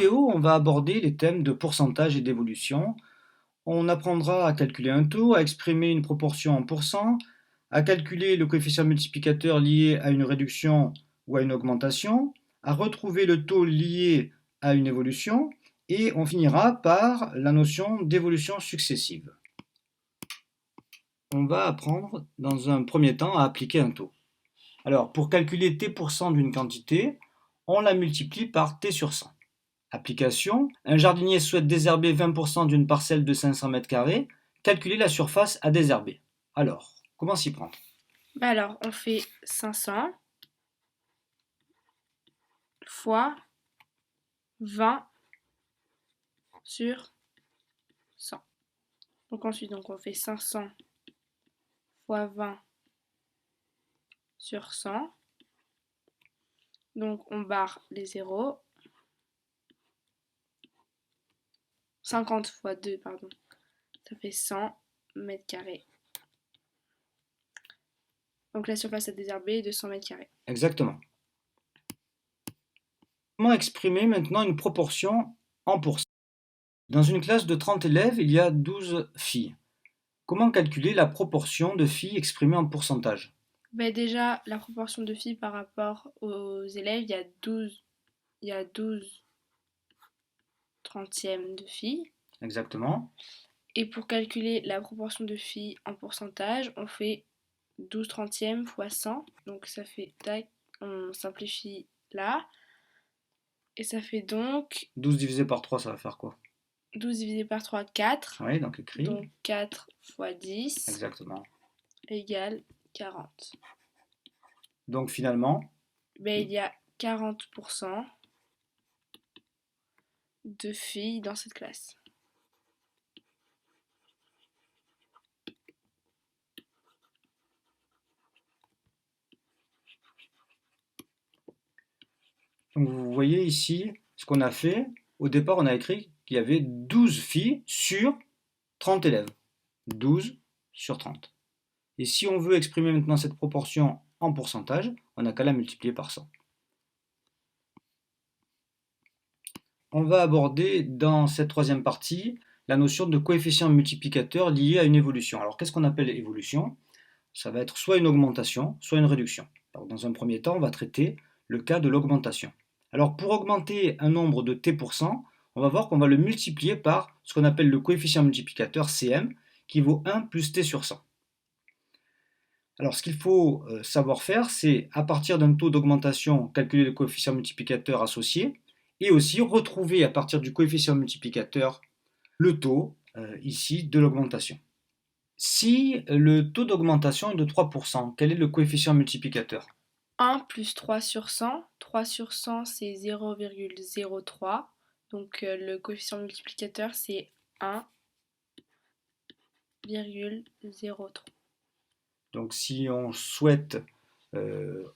vidéo, on va aborder les thèmes de pourcentage et d'évolution. On apprendra à calculer un taux, à exprimer une proportion en pourcents, à calculer le coefficient multiplicateur lié à une réduction ou à une augmentation, à retrouver le taux lié à une évolution, et on finira par la notion d'évolution successive. On va apprendre dans un premier temps à appliquer un taux. Alors, pour calculer t% d'une quantité, on la multiplie par t sur 100. Application, un jardinier souhaite désherber 20% d'une parcelle de 500 m², calculer la surface à désherber. Alors, comment s'y prendre? Alors, on fait 500 fois 20 sur 100. Donc ensuite, on fait 500 fois 20 sur 100. Donc on barre les zéros. 50 fois 2, pardon, ça fait 100 m². Donc la surface à désherber est de 100 m². Exactement. Comment exprimer maintenant une proportion en pourcents? Dans une classe de 30 élèves, il y a 12 filles. Comment calculer la proportion de filles exprimée en pourcentage? Déjà, la proportion de filles par rapport aux élèves, il y a 12 trentièmes de filles. Exactement. Et pour calculer la proportion de filles en pourcentage, on fait 12 trentièmes fois 100. Donc ça fait, tac, on simplifie là. Et ça fait donc 12 divisé par 3, ça va faire quoi? 12 divisé par 3, 4. Oui, donc écrit. Donc 4 fois 10 Exactement. égale 40. Donc finalement, Il y a 40% de filles dans cette classe. donc vous voyez ici ce qu'on a fait. Au départ, on a écrit qu'il y avait 12 filles sur 30 élèves. 12 sur 30. Et si on veut exprimer maintenant cette proportion en pourcentage, on n'a qu'à la multiplier par 100. On va aborder dans cette troisième partie la notion de coefficient multiplicateur lié à une évolution. Alors qu'est-ce qu'on appelle évolution? Ça va être soit une augmentation, soit une réduction. Alors, dans un premier temps, on va traiter le cas de l'augmentation. Alors pour augmenter un nombre de t%, on va voir qu'on va le multiplier par ce qu'on appelle le coefficient multiplicateur Cm, qui vaut 1 plus t sur 100. Alors ce qu'il faut savoir faire, c'est à partir d'un taux d'augmentation, calculer le coefficient multiplicateur associé, et aussi retrouver à partir du coefficient multiplicateur le taux, ici, de l'augmentation. Si le taux d'augmentation est de 3%, quel est le coefficient multiplicateur? 1 plus 3 sur 100. 3 sur 100, c'est 0,03. Donc le coefficient multiplicateur, c'est 1,03. Donc si on souhaite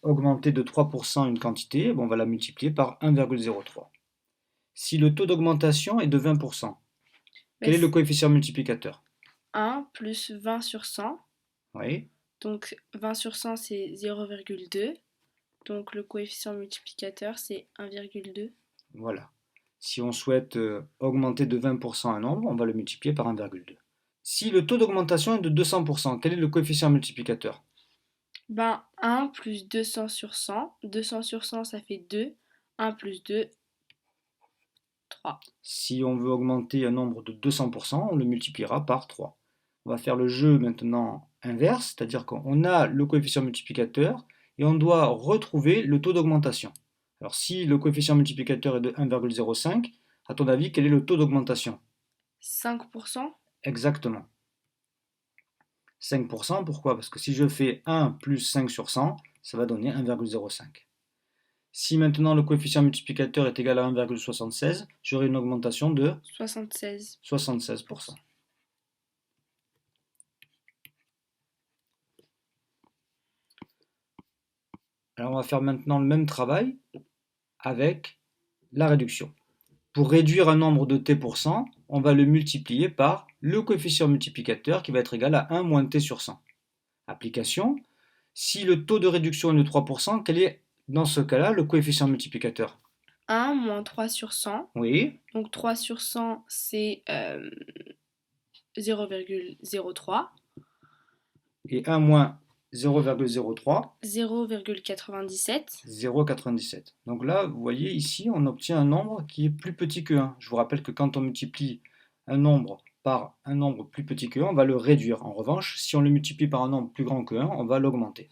augmenter de 3% une quantité, on va la multiplier par 1,03. Si le taux d'augmentation est de 20%, quel est le coefficient multiplicateur? 1 plus 20 sur 100. Oui. Donc 20 sur 100, c'est 0,2. Donc le coefficient multiplicateur, c'est 1,2. Voilà. Si on souhaite augmenter de 20% un nombre, on va le multiplier par 1,2. Si le taux d'augmentation est de 200%, quel est le coefficient multiplicateur? 1 plus 200 sur 100. 200 sur 100, ça fait 2. 1 plus 2, 3. Si on veut augmenter un nombre de 200%, on le multipliera par 3. On va faire le jeu maintenant inverse, c'est-à-dire qu'on a le coefficient multiplicateur et on doit retrouver le taux d'augmentation. Alors si le coefficient multiplicateur est de 1,05, à ton avis, quel est le taux d'augmentation? 5%. Exactement. 5%, pourquoi? Parce que si je fais 1 plus 5 sur 100, ça va donner 1,05. Si maintenant le coefficient multiplicateur est égal à 1,76, j'aurai une augmentation de 76%. Alors on va faire maintenant le même travail avec la réduction. Pour réduire un nombre de t%, on va le multiplier par le coefficient multiplicateur qui va être égal à 1 moins t sur 100. Application, si le taux de réduction est de 3%, quel est dans ce cas-là le coefficient multiplicateur? 1 moins 3 sur 100. Oui. Donc 3 sur 100, c'est 0,03. Et 1 moins 0,03, 0,97. 0,97. Donc là, vous voyez, ici, on obtient un nombre qui est plus petit que 1. Je vous rappelle que quand on multiplie un nombre par un nombre plus petit que 1, on va le réduire. En revanche, si on le multiplie par un nombre plus grand que 1, on va l'augmenter.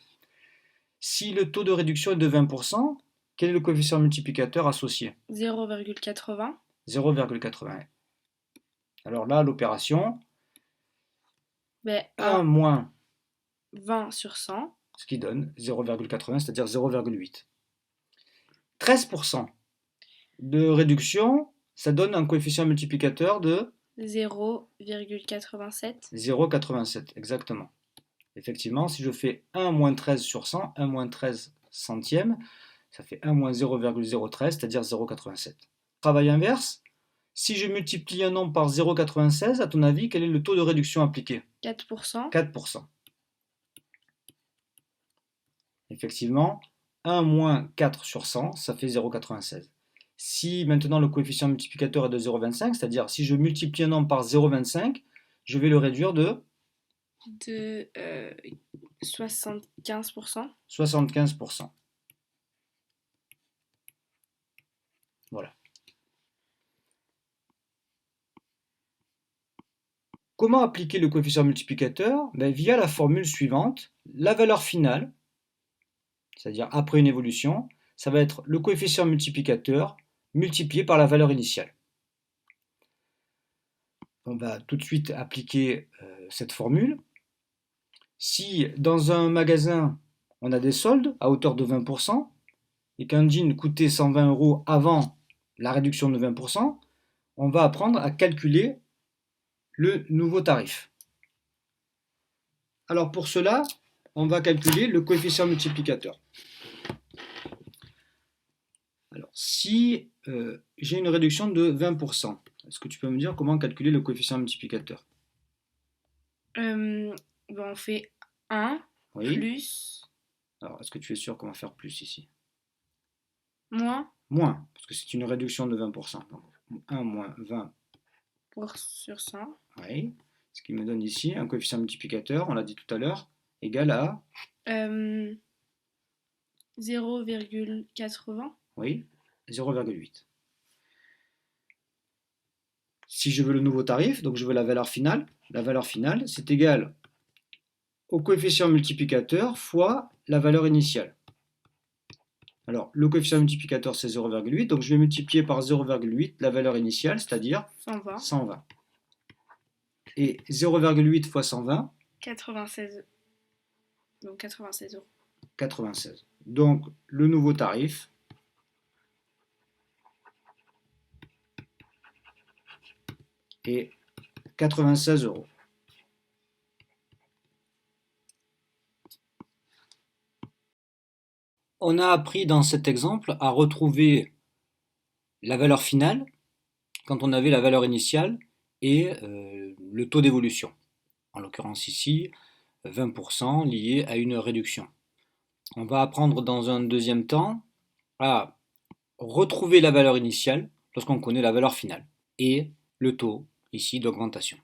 Si le taux de réduction est de 20%, quel est le coefficient multiplicateur associé? 0,80. 0,80. Alors là, l'opération, Ben, 1 1, moins 20 sur 100. ce qui donne 0,80, c'est-à-dire 0,8. 13% de réduction, ça donne un coefficient multiplicateur de 0,87. 0,87, exactement. Effectivement, si je fais 1 moins 13 sur 100, 1 moins 13 centièmes, ça fait 1 moins 0,013, c'est-à-dire 0,87. Travail inverse, si je multiplie un nombre par 0,96, à ton avis, quel est le taux de réduction appliqué? 4%. 4%. Effectivement, 1 moins 4 sur 100, ça fait 0,96. Si maintenant le coefficient multiplicateur est de 0,25, c'est-à-dire si je multiplie un nombre par 0,25, je vais le réduire de De 75%. 75%. Voilà. Comment appliquer le coefficient multiplicateur? Via la formule suivante, la valeur finale, c'est-à-dire après une évolution, ça va être le coefficient multiplicateur multiplié par la valeur initiale. On va tout de suite appliquer cette formule. Si dans un magasin, on a des soldes à hauteur de 20% et qu'un jean coûtait 120 € avant la réduction de 20%, on va apprendre à calculer le nouveau tarif. Alors pour cela, on va calculer le coefficient multiplicateur. Alors si j'ai une réduction de 20%, est-ce que tu peux me dire comment calculer le coefficient multiplicateur? On fait 1 Oui. plus Alors est-ce que tu es sûr qu'on va faire plus ici? moins Moins, parce que c'est une réduction de 20%. Donc 1 moins 20 sur 100. oui. Ce qui me donne ici un coefficient multiplicateur, on l'a dit tout à l'heure, égal à 0,80. oui, 0,8. Si je veux le nouveau tarif, donc je veux la valeur finale c'est égal au coefficient multiplicateur fois la valeur initiale. Alors, le coefficient multiplicateur, c'est 0,8, donc je vais multiplier par 0,8 la valeur initiale, c'est-à-dire 120. Et 0,8 fois 120, 96. Donc 96 €. 96. Donc, le nouveau tarif est 96 €. On a appris dans cet exemple à retrouver la valeur finale quand on avait la valeur initiale et le taux d'évolution. En l'occurrence ici, 20% lié à une réduction. On va apprendre dans un deuxième temps à retrouver la valeur initiale lorsqu'on connaît la valeur finale et le taux ici d'augmentation.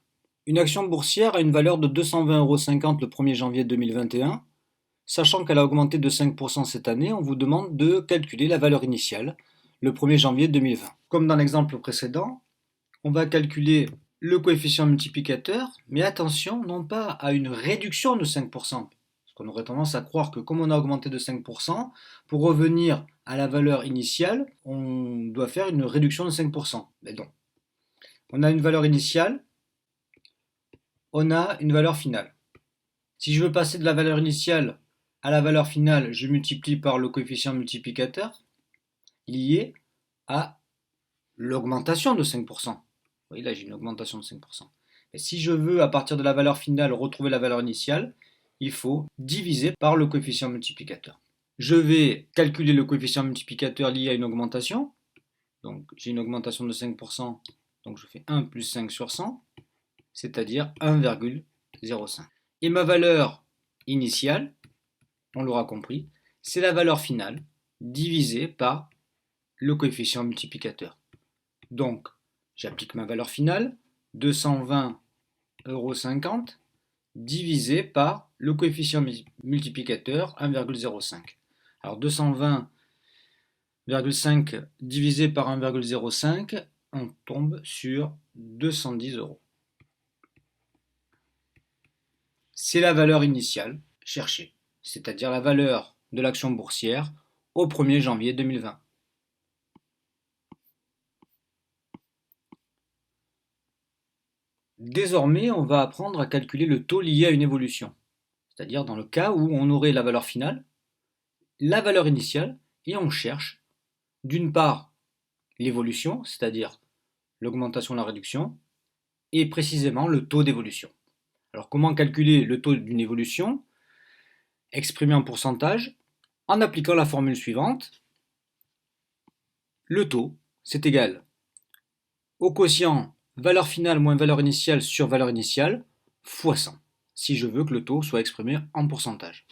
Une action boursière a une valeur de 220,50 € le 1er janvier 2021. Sachant qu'elle a augmenté de 5% cette année, on vous demande de calculer la valeur initiale le 1er janvier 2020. Comme dans l'exemple précédent, on va calculer le coefficient multiplicateur, mais attention, non pas à une réduction de 5%, parce qu'on aurait tendance à croire que comme on a augmenté de 5%, pour revenir à la valeur initiale, on doit faire une réduction de 5%. Mais non. On a une valeur initiale, on a une valeur finale. Si je veux passer de la valeur initiale à la valeur finale, je multiplie par le coefficient multiplicateur lié à l'augmentation de 5%. Vous voyez, là, j'ai une augmentation de 5%. Et si je veux, à partir de la valeur finale, retrouver la valeur initiale, il faut diviser par le coefficient multiplicateur. Je vais calculer le coefficient multiplicateur lié à une augmentation. Donc, j'ai une augmentation de 5%, donc je fais 1 plus 5 sur 100, c'est-à-dire 1,05. Et ma valeur initiale, on l'aura compris, c'est la valeur finale divisée par le coefficient multiplicateur. Donc, j'applique ma valeur finale, 220,50 € divisé par le coefficient multiplicateur 1,05. Alors 220,5 divisé par 1,05, on tombe sur 210 €. C'est la valeur initiale cherchée, c'est-à-dire la valeur de l'action boursière au 1er janvier 2020. Désormais, on va apprendre à calculer le taux lié à une évolution, c'est-à-dire dans le cas où on aurait la valeur finale, la valeur initiale, et on cherche d'une part l'évolution, c'est-à-dire l'augmentation, la réduction, et précisément le taux d'évolution. Alors comment calculer le taux d'une évolution exprimé en pourcentage en appliquant la formule suivante. Le taux, c'est égal au quotient valeur finale moins valeur initiale sur valeur initiale fois 100, si je veux que le taux soit exprimé en pourcentage.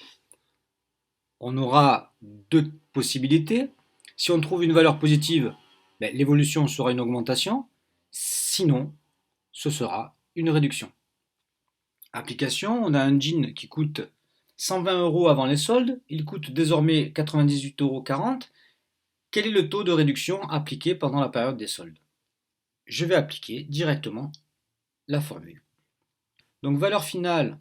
On aura deux possibilités. Si on trouve une valeur positive, l'évolution sera une augmentation. Sinon, ce sera une réduction. Application, on a un jean qui coûte 120 € avant les soldes, il coûte désormais 98,40 €. Quel est le taux de réduction appliqué pendant la période des soldes? Je vais appliquer directement la formule. Donc valeur finale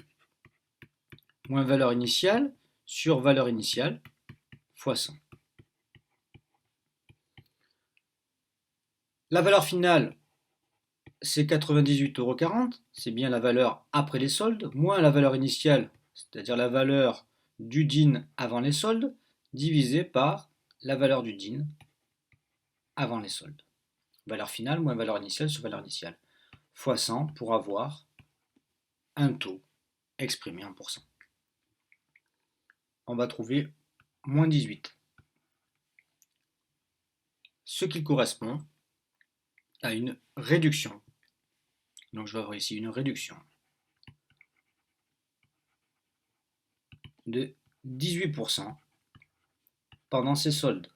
moins valeur initiale sur valeur initiale fois 100. La valeur finale, c'est 98,40 €, c'est bien la valeur après les soldes, moins la valeur initiale, c'est-à-dire la valeur du DIN avant les soldes, divisé par la valeur du DIN avant les soldes. Valeur finale moins valeur initiale sur valeur initiale, fois 100 pour avoir un taux exprimé en pourcent. On va trouver moins 18, ce qui correspond à une réduction. Donc je vais avoir ici une réduction de 18% pendant ces soldes.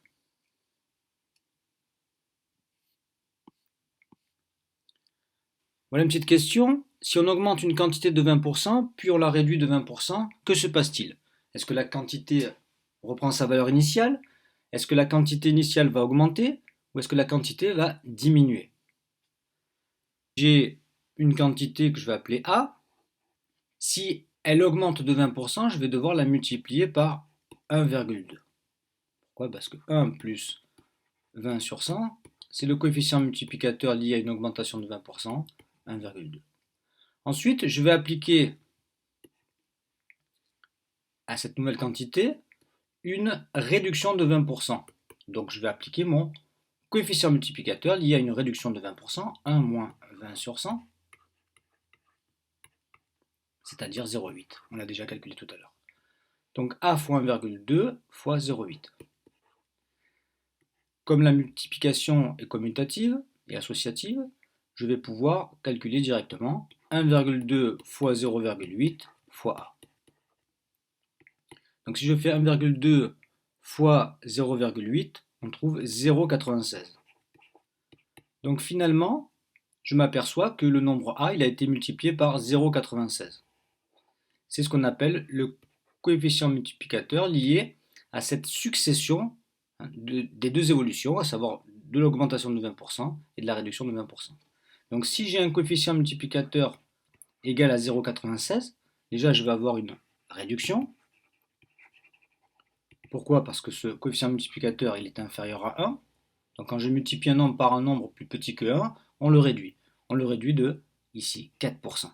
Voilà une petite question. Si on augmente une quantité de 20%, puis on la réduit de 20%, que se passe-t-il? Est-ce que la quantité reprend sa valeur initiale? Est-ce que la quantité initiale va augmenter? Ou est-ce que la quantité va diminuer? J'ai une quantité que je vais appeler A. Si elle augmente de 20%, je vais devoir la multiplier par 1,2. Pourquoi? Parce que 1 plus 20 sur 100, c'est le coefficient multiplicateur lié à une augmentation de 20%, 1,2. Ensuite, je vais appliquer à cette nouvelle quantité une réduction de 20%. Donc je vais appliquer mon coefficient multiplicateur lié à une réduction de 20%, 1 moins 20 sur 100, c'est-à-dire 0,8. On l'a déjà calculé tout à l'heure. Donc A fois 1,2 fois 0,8. Comme la multiplication est commutative et associative, je vais pouvoir calculer directement 1,2 fois 0,8 fois A. Donc si je fais 1,2 fois 0,8, on trouve 0,96. Donc finalement, je m'aperçois que le nombre A il a été multiplié par 0,96. C'est ce qu'on appelle le coefficient multiplicateur lié à cette succession des deux évolutions, à savoir de l'augmentation de 20% et de la réduction de 20%. Donc si j'ai un coefficient multiplicateur égal à 0,96, déjà je vais avoir une réduction. Pourquoi? Parce que ce coefficient multiplicateur il est inférieur à 1. Donc quand je multiplie un nombre par un nombre plus petit que 1, on le réduit. On le réduit de, ici, 4%.